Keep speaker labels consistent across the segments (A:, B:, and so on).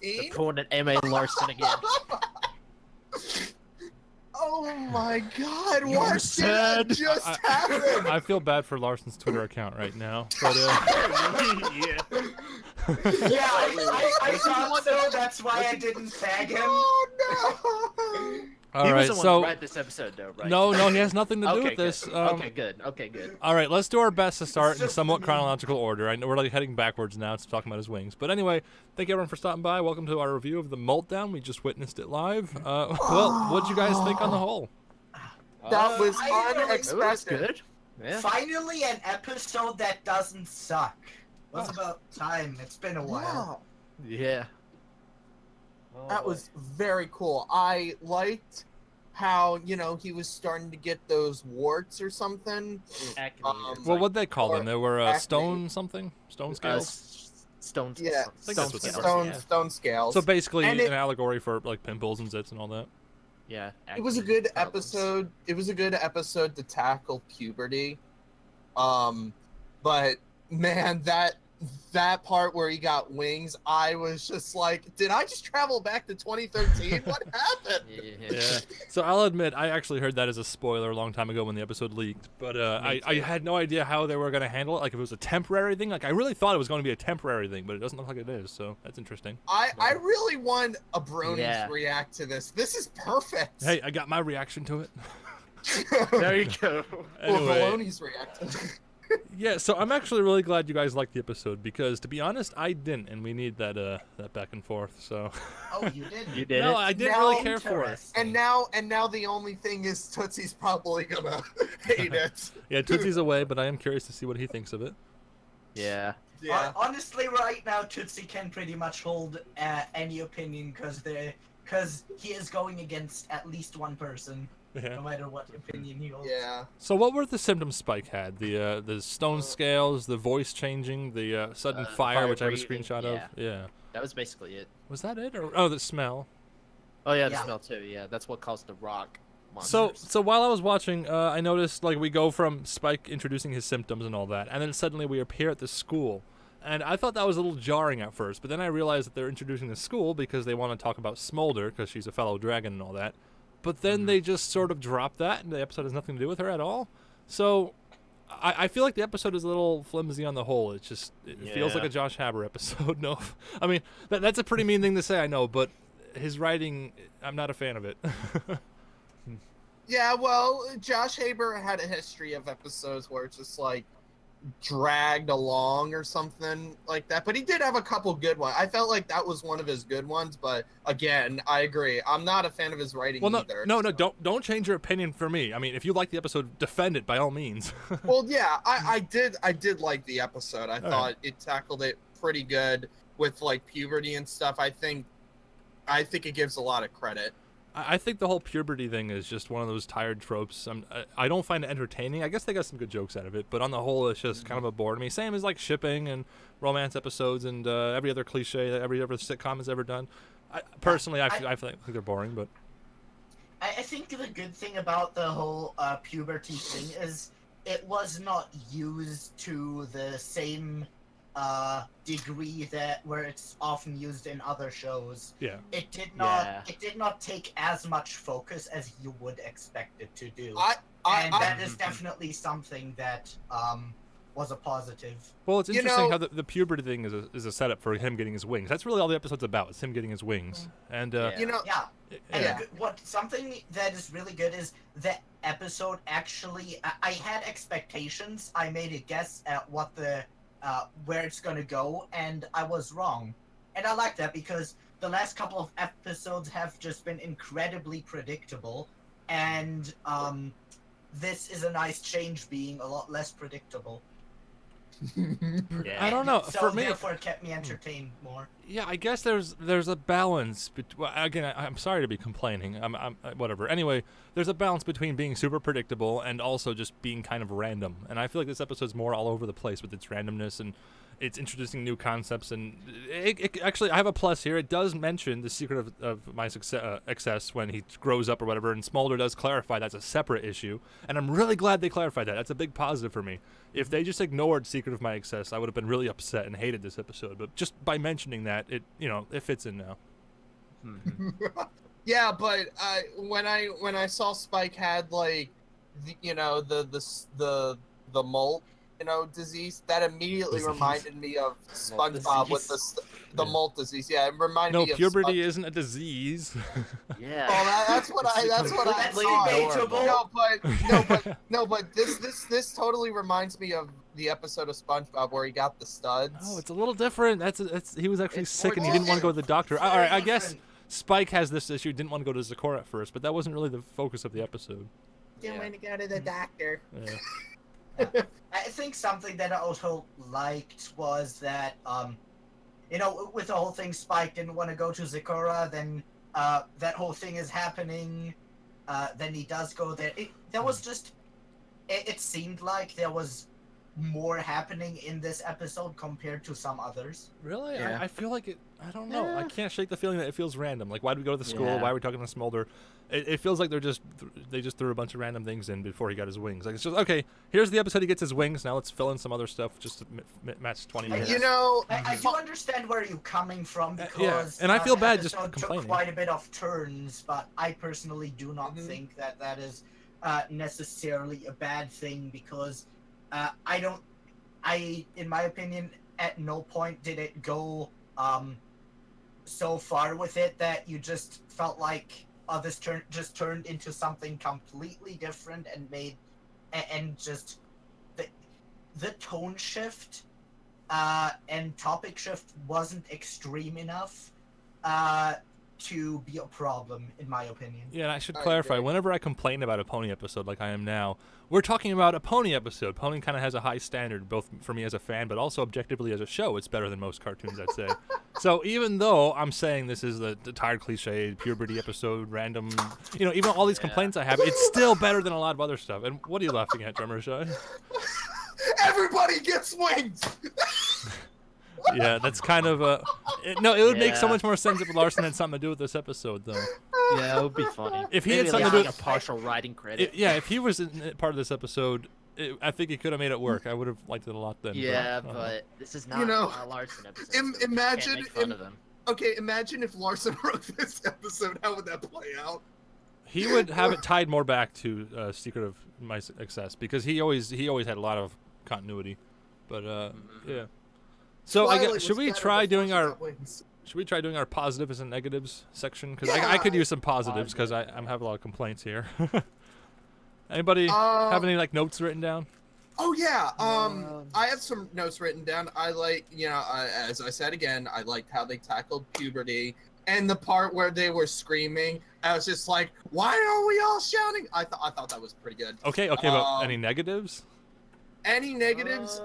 A: 2013?
B: Calling it M.A. Larson again.
A: Oh my God!
B: You're
A: What
B: sad.
A: did just happen?
C: I feel bad for Larson's Twitter account right now. But,
B: Yeah.
D: Yeah, I thought so. That's why I didn't tag him.
A: Oh no!
C: all
B: He
C: right,
B: was the one
C: so
B: to write this episode, though, right?
C: no, he has nothing to do
B: Okay,
C: with this.
B: good. Okay, good. Okay, good.
C: All right, let's do our best to start in
D: just
C: somewhat
D: the-
C: chronological order. I know we're like heading backwards now. It's talking about his wings, but anyway, thank you everyone for stopping by. Welcome to our review of the Molt Down. We just witnessed it live. Well, what'd you guys think on the whole?
A: That was
D: I really-
B: It was
A: unexpected.
B: good. Yeah.
D: Finally, an episode that doesn't suck. It was about time. It's been a while.
B: Yeah.
A: That was very cool. I liked how, you know, he was starting to get those warts or something.
B: Acne.
C: Well, what'd they call
A: or
C: them? They were
A: acne.
C: stone something? Stone scales?
B: Stones.
A: Yeah,
C: think that's what they were.
A: stone scales.
C: So basically
A: And
C: an allegory for like pimples and zits and all that.
B: Yeah.
A: It was a
B: acne
A: good
B: problems.
A: episode. It was a good episode to tackle puberty. But man, that part where he got wings, I was just like, did I just travel back to 2013? What happened?
B: Yeah.
C: So I'll admit, I actually heard that as a spoiler a long time ago when the episode leaked, but I had no idea how they were going to handle it. Like if it was a temporary thing, like I really thought it was going to be a temporary thing, but it doesn't look like it is. So that's interesting.
A: I really want a brony
B: Yeah.
A: to react to this. This is perfect.
C: Hey, I got my reaction to it.
B: There you go.
A: Or
C: Anyway.
A: Baloney's reacting.
C: Yeah, so I'm actually really glad you guys liked the episode because, to be honest, I didn't, and we need that that back and forth. So
D: Oh, you didn't.
B: You did
C: no,
B: it.
C: I didn't
A: Now-
C: really care for it.
A: And now the only thing is Tootsie's probably gonna hate it.
C: Yeah, Tootsie's away, but I am curious to see what he thinks of it.
B: Yeah.
A: Yeah.
D: Honestly, right now, Tootsie can pretty much hold any opinion because he is going against at least one person,
C: Yeah.
D: no matter what opinion he holds.
A: Yeah.
C: So what were the symptoms Spike had? The stone scales, the voice changing, the sudden fire,
B: fire
C: which I have a
B: breathing,
C: screenshot
B: yeah.
C: of. Yeah.
B: That was basically it.
C: Was that it? Or oh, the smell.
B: Oh yeah, the
D: Yeah.
B: smell too. Yeah, that's what caused the rock
C: So
B: monsters.
C: so while I was watching, I noticed like we go from Spike introducing his symptoms and all that, and then suddenly we appear at the school. And I thought that was a little jarring at first, but then I realized that they're introducing the school because they want to talk about Smolder because she's a fellow dragon and all that. But then they just sort of drop that, and the episode has nothing to do with her at all. So I feel like the episode is a little flimsy on the whole. It feels like
B: Yeah.
C: a Josh Haber episode. No, I mean that's a pretty mean thing to say, I know, but his writing, I'm not a fan of it.
A: Yeah, well, Josh Haber had a history of episodes where it's just like dragged along or something like that. But he did have a couple good ones. I felt like that was one of his good ones, but again, I agree. I'm not a fan of his writing
C: Well,
A: either.
C: no,
A: so.
C: don't change your opinion for me. I mean, if you like the episode, defend it by all means.
A: Well, yeah, I did like the episode. I thought it tackled it pretty good with like puberty and stuff. I think it gives a lot of credit.
C: I think the whole puberty thing is just one of those tired tropes. I don't find it entertaining. I guess they got some good jokes out of it, but on the whole, it's just kind of a bore to me. Same as like shipping and romance episodes and every other cliche that every other sitcom has ever done. Personally, I feel like they're boring, but
D: I think the good thing about the whole puberty thing is it was not used to the same degree where it's often used in other shows.
C: yeah.
D: It did not.
B: Yeah.
D: It did not take as much focus as you would expect it to do.
A: I
D: That is definitely something that was a positive.
C: Well, it's
A: You
C: interesting
A: know-
C: how the puberty thing is a setup for him getting his wings. That's really all the episode's about. It's him getting his wings. And
B: Yeah.
A: you know,
D: Yeah. And
C: yeah.
D: something that is really good is the episode actually. I had expectations. I made a guess at what the where it's gonna go, and I was wrong. And I like that because the last couple of episodes have just been incredibly predictable, and this is a nice change, being a lot less predictable.
B: Yeah.
C: I don't know.
D: So
C: For me,
D: therefore, it kept me entertained more.
C: yeah, I guess there's a balance. Well, again, I'm sorry to be complaining. I'm whatever. Anyway, there's a balance between being super predictable and also just being kind of random. And I feel like this episode's more all over the place with its randomness, and it's introducing new concepts, and actually, I have a plus here. It does mention the secret of my excess when he grows up or whatever, and Smolder does clarify that's a separate issue, and I'm really glad they clarified that. That's a big positive for me. If they just ignored Secret of My Excess, I would have been really upset and hated this episode. But just by mentioning that, it fits in now.
A: Yeah, but when I saw Spike had like, the Molt, disease, that immediately reminded me of SpongeBob with the Molt disease. Yeah, it reminded me of
C: puberty isn't a disease.
B: Yeah.
A: Oh, that's what I thought. No, but this totally reminds me of the episode of SpongeBob where he got the studs.
C: Oh, it's a little different. He was actually sick and he didn't want to go to the doctor.
D: It's
C: All right, I
D: very
C: guess
D: different.
C: Spike has this issue. Didn't want to go to Zakora at first, but that wasn't really the focus of the episode.
A: Didn't want to go to the doctor.
C: Yeah.
D: I think something that I also liked was that, with the whole thing, Spike didn't want to go to Zakora, then that whole thing is happening, then he does go there. It seemed like there was more happening in this episode compared to some others.
C: Really?
B: Yeah.
C: I feel like it. I don't know. I can't shake the feeling that it feels random. Like, why did we go to the school?
B: Yeah.
C: Why are we talking to Smolder? It feels like they just threw a bunch of random things in before he got his wings. Like, it's just, okay, here's the episode he gets his wings. Now let's fill in some other stuff just to match 20 minutes.
D: I do understand where you're coming from because
C: and I feel
D: the
C: bad just
D: episode
C: complaining.
D: took quite a bit of turns, but I personally do not think that is necessarily a bad thing because in my opinion, at no point did it go so far with it that you just felt like this just turned into something completely different and just the tone shift and topic shift wasn't extreme enough to be a problem, in my opinion.
C: Yeah, and I should clarify, whenever I complain about a Pony episode like I am now, we're talking about a Pony episode. Pony kind of has a high standard, both for me as a fan, but also objectively as a show. It's better than most cartoons, I'd say. So even though I'm saying this is the tired cliche, puberty episode, random, even all these complaints I have, it's still better than a lot of other stuff. And what are you laughing at, Drummer Shy?
A: Everybody gets wings!
C: Yeah, that's kind of a... it would make so much more sense if Larson had something to do with this episode, though.
B: Yeah, it would be funny.
C: If he
B: Maybe
C: had something to do
B: like
C: with...
B: a partial writing credit.
C: If he was part of this episode, I think he could have made it work. I would have liked it a lot then.
B: Yeah, but this is not a Larson episode.
A: Imagine...
B: Can't make fun of him.
A: Okay, imagine if Larson wrote this episode. How would that play out?
C: He would have it tied more back to Secret of My Excess because he always had a lot of continuity. But yeah. So should we try doing our positives and negatives section? Because I could use some positives because I'm having a lot of complaints here. Anybody have any notes written down?
A: Oh yeah, I have some notes written down. I like, as I said again, I liked how they tackled puberty and the part where they were screaming. I was just like, why are we all shouting? I thought that was pretty good.
C: Okay, but any negatives?
A: Any negatives?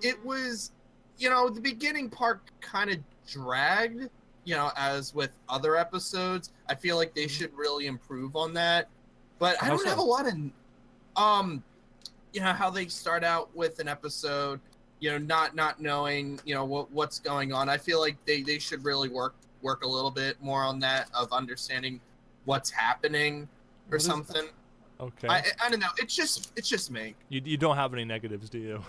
A: It was, the beginning part kind of dragged, as with other episodes. I feel like they should really improve on that. But I don't have a lot of, how they start out with an episode, not knowing, what's going on. I feel like they should really work a little bit more on that of understanding what's happening or something.
C: Okay.
A: I don't know. It's just me.
C: You don't have any negatives, do you?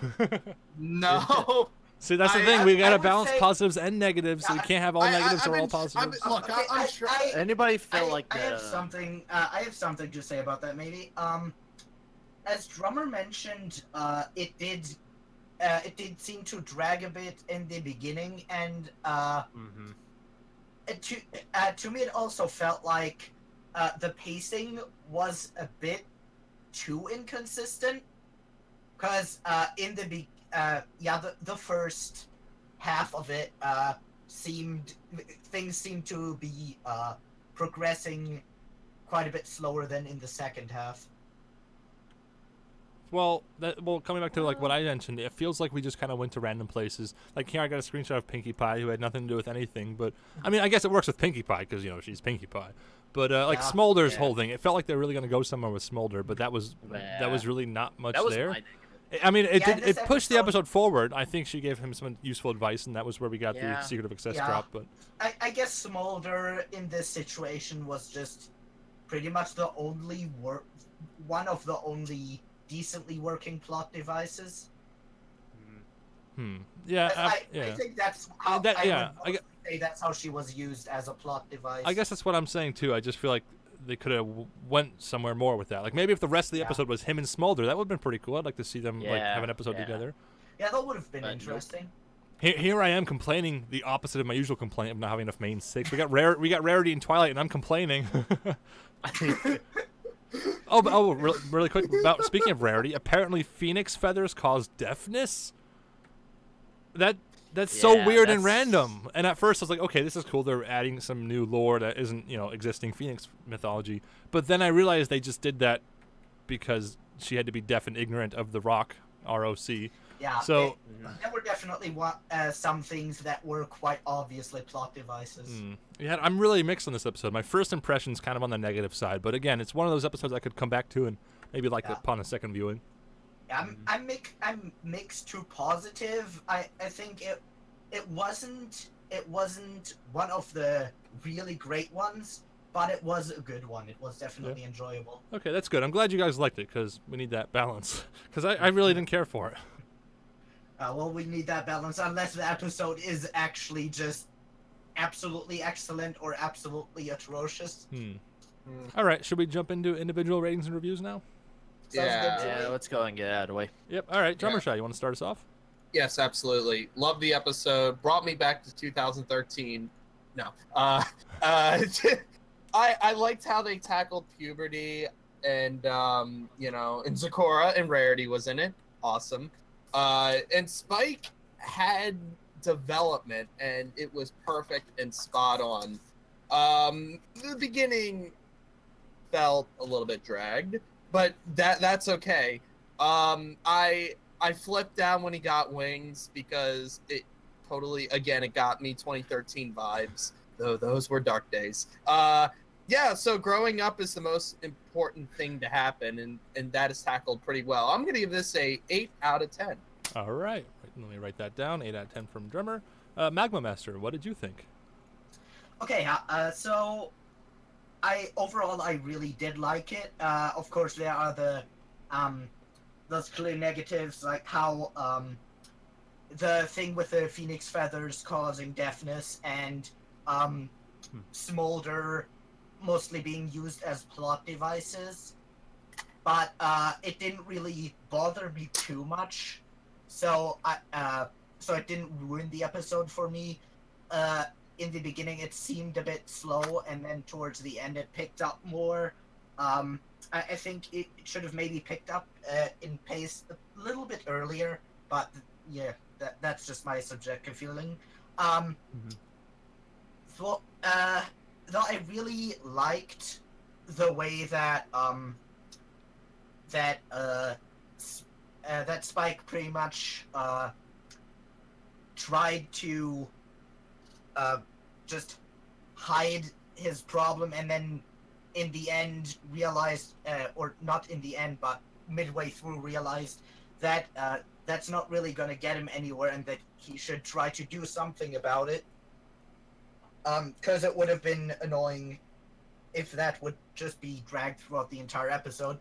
A: No.
C: See, that's the thing. We gotta balance
D: say,
C: positives and negatives, so you can't have all negatives or all positives.
A: I'm sure.
B: Anybody feel like
D: I
B: that?
D: have something. I have something to say about that. Maybe. As Drummer mentioned, it did seem to drag a bit in the beginning, and to me, it also felt like the pacing was a bit too inconsistent. Because in the first half of it things seemed to be progressing quite a bit slower than in the second half.
C: Well, coming back to what I mentioned, it feels like we just kind of went to random places. Like here, I got a screenshot of Pinkie Pie, who had nothing to do with anything. But I mean, I guess it works with Pinkie Pie because she's Pinkie Pie. But Smolder's whole thing, it felt like they were really going to go somewhere with Smolder, but that was really not much
B: That was
C: there.
B: my negative.
C: I mean, it
D: Yeah,
C: did. It pushed the episode forward. I think she gave him some useful advice, and that was where we got the secret of access drop. But
D: I guess Smolder in this situation was just pretty much the only one of the only decently working plot devices.
C: Yeah.
D: I think that's how say that's how she was used as a plot device.
C: I guess that's what I'm saying too. I just feel like they could have went somewhere more with that. Like maybe if the rest of the episode was him and Smolder, that would have been pretty cool. I'd like to see them like have an episode together.
D: Yeah, that would have been interesting.
C: Here I am complaining the opposite of my usual complaint of not having enough main six. We got Rarity and Twilight, and I'm complaining. Really quick about speaking of Rarity. Apparently, Phoenix feathers cause deafness. That's so weird and random. And at first I was like, okay, this is cool. They're adding some new lore that isn't, existing Phoenix mythology. But then I realized they just did that because she had to be deaf and ignorant of the rock, ROC.
D: Yeah.
C: So
D: there were definitely some things that were quite obviously plot devices.
C: Yeah, I'm really mixed on this episode. My first impression's kind of on the negative side, but again, it's one of those episodes I could come back to and maybe like upon a second viewing.
D: I'm mixed to positive. I think it wasn't one of the really great ones, but it was a good one. It was definitely enjoyable.
C: Okay, that's good. I'm glad you guys liked it because we need that balance. Because I really didn't care for it.
D: Well, we need that balance unless the episode is actually just absolutely excellent or absolutely atrocious.
C: All right, should we jump into individual ratings and reviews now?
B: Yeah, let's go and get it out of the way.
C: Yep. All right, Drummer Shot, you want to start us off?
A: Yes, absolutely. Love the episode. Brought me back to 2013. No. I liked how they tackled puberty and, and Zecora and Rarity was in it. Awesome. And Spike had development, and it was perfect and spot on. The beginning felt a little bit dragged, but that's okay. I flipped down when he got wings because it totally, again, it got me 2013 vibes, though those were dark days. So growing up is the most important thing to happen, and that is tackled pretty well. I'm going to give this a 8 out of 10.
C: All right. Let me write that down. 8 out of 10 from Drummer. Magma Master, what did you think?
D: Okay, so I really did like it. Of course, there are those clear negatives, like how the thing with the phoenix feathers causing deafness and Smolder mostly being used as plot devices. But it didn't really bother me too much, so it didn't ruin the episode for me. In the beginning, it seemed a bit slow, and then towards the end, it picked up more. I think it should have maybe picked up in pace a little bit earlier, but yeah, that's just my subjective feeling. Though I really liked the way that that Spike pretty much tried to just hide his problem, and then in the end realized, or not in the end, but midway through realized that that's not really going to get him anywhere, and that he should try to do something about it. Because it would have been annoying if that would just be dragged throughout the entire episode.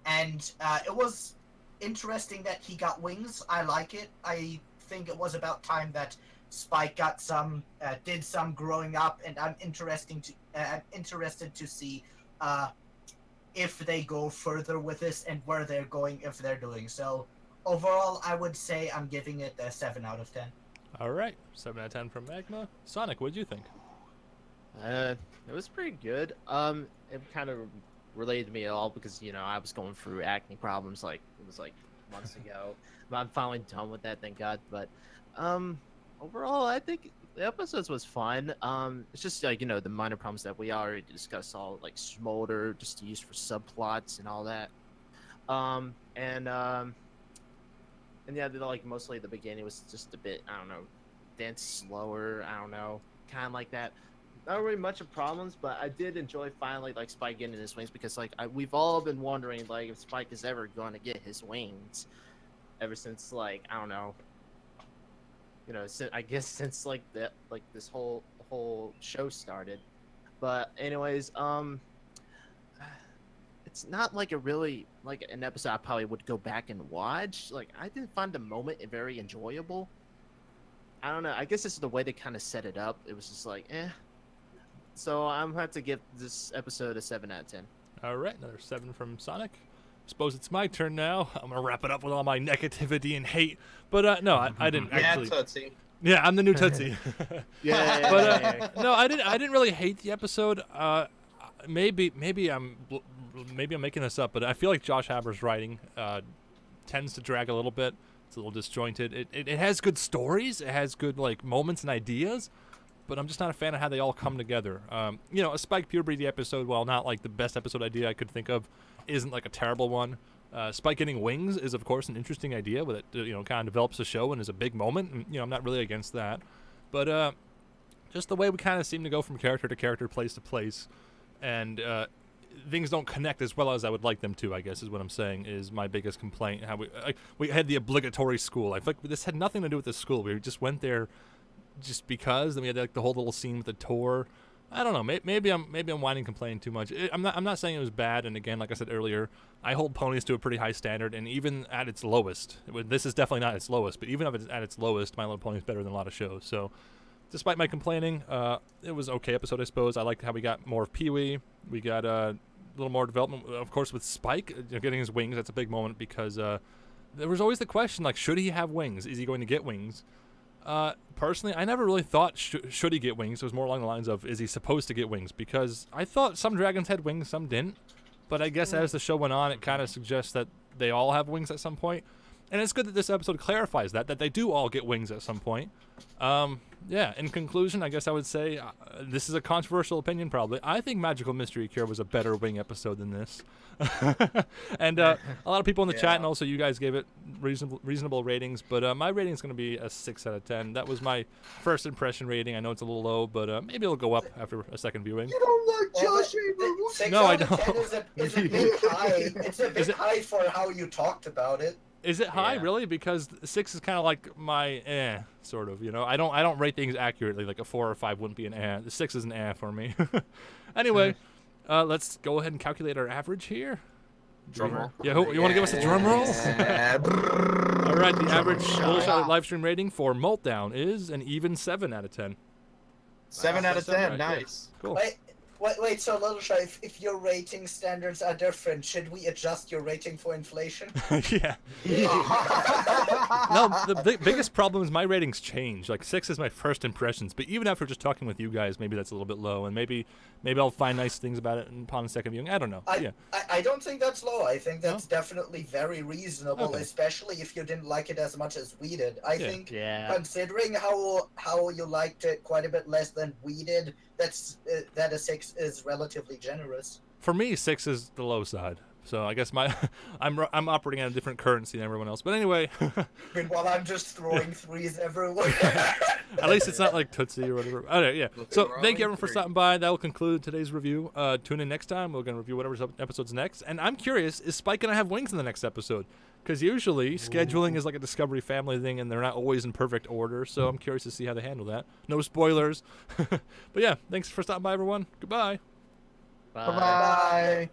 D: And it was interesting that he got wings. I like it. I think it was about time that Spike got did some growing up, and I'm interested to see if they go further with this and where they're going if they're doing so. Overall, I would say I'm giving it a 7 out of 10.
C: All right, 7 out of 10 from Magma. Sonic, what did you think?
B: It was pretty good. It kind of related to me at all because I was going through acne problems it was months ago. But I'm finally done with that, thank God. But overall, I think the episodes was fun. It's just the minor problems that we already discussed, all like Smolder, just used for subplots and all that. And yeah, mostly the beginning was just a bit, I don't know, dance slower. I don't know, kind of like that. Not really much of problems, but I did enjoy finally Spike getting his wings because we've all been wondering if Spike is ever going to get his wings. ever since like I don't know, you know, I guess since like this whole show started. But anyways, it's not like a really like an episode I probably would go back and watch. Like I didn't find the moment very enjoyable. I don't know. I guess it's the way they kind of set it up. It was just like, eh. So I'm gonna have to give this episode a 7 out of 10.
C: All right, another 7 from Sonic. Suppose it's my turn now. I'm gonna wrap it up with all my negativity and hate. But no, I didn't actually.
A: Yeah, Tootsie.
C: Yeah, I'm the new Tootsie.
B: Yeah.
C: But no, I didn't really hate the episode. Maybe I'm making this up, but I feel like Josh Haber's writing tends to drag a little bit. It's a little disjointed. It has good stories. It has good like moments and ideas, but I'm just not a fan of how they all come together. You know, a Spike puberty episode, while not like the best episode idea I could think of, isn't like a terrible one. Spike getting wings is of course an interesting idea, but it you know kind of develops the show and is a big moment. And, you know, I'm not really against that, but just the way we kind of seem to go from character to character, place to place, and things don't connect as well as I would like them to, I guess is what I'm saying, is my biggest complaint. How we had the obligatory school. I feel like this had nothing to do with the school. We just went there just because. Then we had like the whole little scene with the tour. I don't know. Maybe I'm whining, complaining too much. I'm not saying it was bad. And again, like I said earlier, I hold ponies to a pretty high standard. And even at its lowest, this is definitely not its lowest, but even if it's at its lowest, My Little Pony is better than a lot of shows. So despite my complaining, it was an okay episode, I suppose. I liked how we got more of Pee-wee. We got a little more development, of course, with Spike you know, getting his wings. That's a big moment because there was always the question, like, should he have wings? Is he going to get wings? Personally, I never really thought should he get wings. It was more along the lines of, is he supposed to get wings? Because I thought some dragons had wings, some didn't. But I guess as the show went on, it kind of suggests that they all have wings at some point. And it's good that this episode clarifies that they do all get wings at some point. Yeah, in conclusion, I guess I would say this is a controversial opinion probably. I think Magical Mystery Cure was a better wing episode than this. And a lot of people in the chat and also you guys gave it reasonable ratings, but my rating is going to be a 6 out of 10. That was my first impression rating. I know it's a little low, but maybe it'll go up after a second viewing.
A: You don't like Josh Haber?
C: No, I don't.
D: Is a bit high. It's a bit high for how you talked about it.
C: Is it high,
B: Yeah.
C: really? Because 6 is kind of like my sort of, you know. I don't rate things accurately. Like a 4 or 5 wouldn't be an The 6 is an for me. Anyway, let's go ahead and calculate our average here.
A: Drum roll.
C: Yeah, you want to give us a drum roll?
A: Yeah.
C: All right, the average Little Shot live stream rating for Meltdown is an even 7 out of 10.
A: 7 out of 10.
C: Right, yeah.
A: Nice.
C: Cool.
D: Wait, so Little Shy, if your rating standards are different, should we adjust your rating for inflation?
C: Yeah. No, the biggest problem is my ratings change. Like 6 is my first impressions, but even after just talking with you guys, maybe that's a little bit low, and maybe I'll find nice things about it upon a second viewing. I don't know.
D: I don't think that's low. I think that's definitely very reasonable,
C: Okay.
D: especially if you didn't like it as much as we did. I think
B: Yeah.
D: considering how you liked it quite a bit less than we did, that a 6 is relatively generous.
C: For me, 6 is the low side. So I guess I'm operating at a different currency than everyone else. But anyway,
D: Meanwhile, I'm just throwing threes everywhere.
C: at least it's not like Tootsie or whatever. Okay, yeah. So
A: We're
C: thank you
A: all
C: everyone for
A: three.
C: stopping by. That will conclude today's review. Tune in next time. We're going to review whatever episode's next. And I'm curious, is Spike going to have wings in the next episode? Because usually scheduling is like a Discovery Family thing, and they're not always in perfect order. So I'm curious to see how they handle that. No spoilers. But yeah, thanks for stopping by, everyone. Goodbye.
B: Bye.
A: Bye-bye.